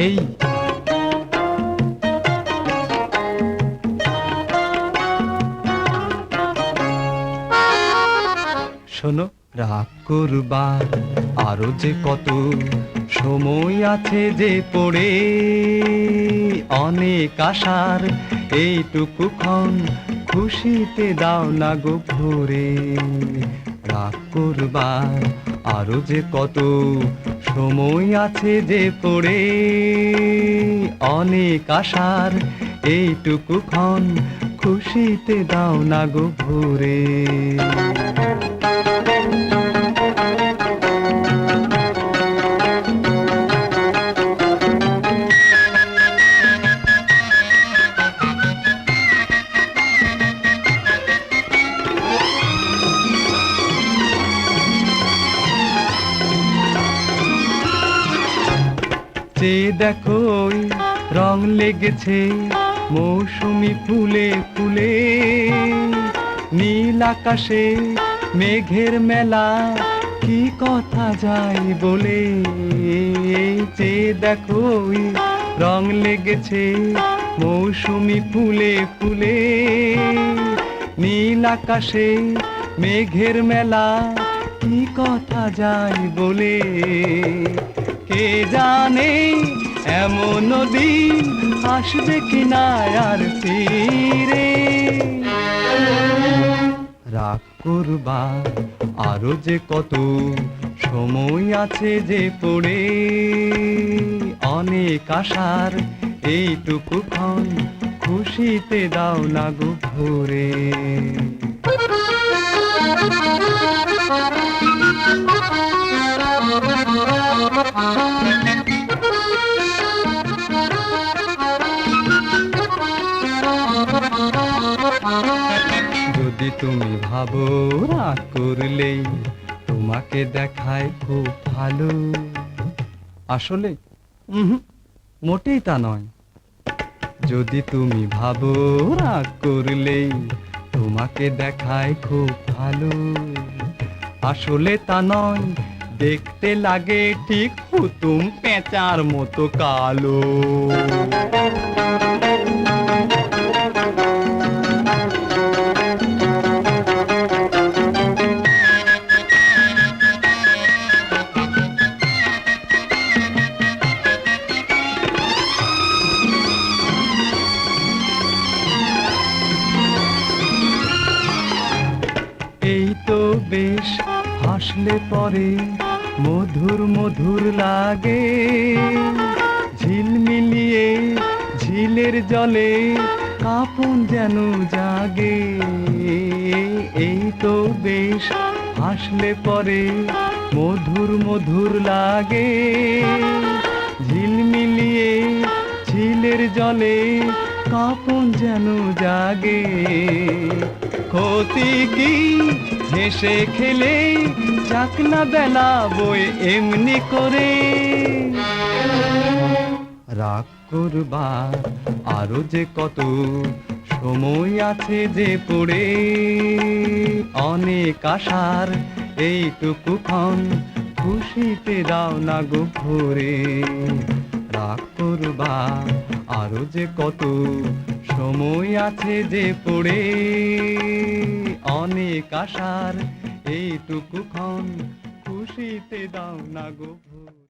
এই শোনো, রাগ করবার আরো যে কত সময় আছে যে পড়ে, অনেক আশার এইটুকু ক্ষণ খুশিতে দাও না গো ভরে। রাগ করবার আরো যে কত সময় আছে যে পড়ে, অনেক আশার এইটুকু ক্ষণ খুশিতে দাও না গো ভরে। চেয়ে দেখো ওই রং লেগেছে মৌসুমি ফুলে ফুলে, নীল আকাশে মেঘের মেলা কি কথা যায় বলে। চেয়ে দেখো ওই রং লেগেছে মৌসুমি ফুলে ফুলে, নীল আকাশে মেঘের মেলা কি কথা যায় বলে। কে জানে এমন দিন আসবে কিনা আর ফিরে। রাগ করবার আরো যে কত সময় আছে যে পড়ে, অনেক আশার এইটুকু ক্ষণ খুশিতে দাও না গো ভরে। যদি তুমি ভাবো রাগ করলেই তোমাকে দেখায় খুব ভালো, আসলে মোটেই তা নয়। যদি তুমি ভাবো রাগ করলেই তোমাকে দেখায় খুব ভালো, আসলে তা নয়। দেখতে লাগে ঠিক হুতুম পেঁচার মতো কালো। এই তো বেশ হাসলে পরে মধুর মধুর লাগে, ঝিলমিলিয়ে ঝিলের জলে কাঁপন যেন জাগে। এই তো বেশ হাসলে পরে মধুর মধুর লাগে, ঝিলমিলিয়ে ঝিলের জলে কাঁপন যেন জাগে। ক্ষতি কি হেসে খেলে যাক না বেলা বই এমনি করে। রাগ করবার আরো যে কত সময় আছে যে পড়ে, অনেক আশার এইটুকু ক্ষণ খুশিতে দাও না গো ভরে। রাগ করবার আরো যে কত সময় আছে যে পড়ে, অনেক আশার এইটুকু ক্ষণ খুশিতে দাও না গো ভরে।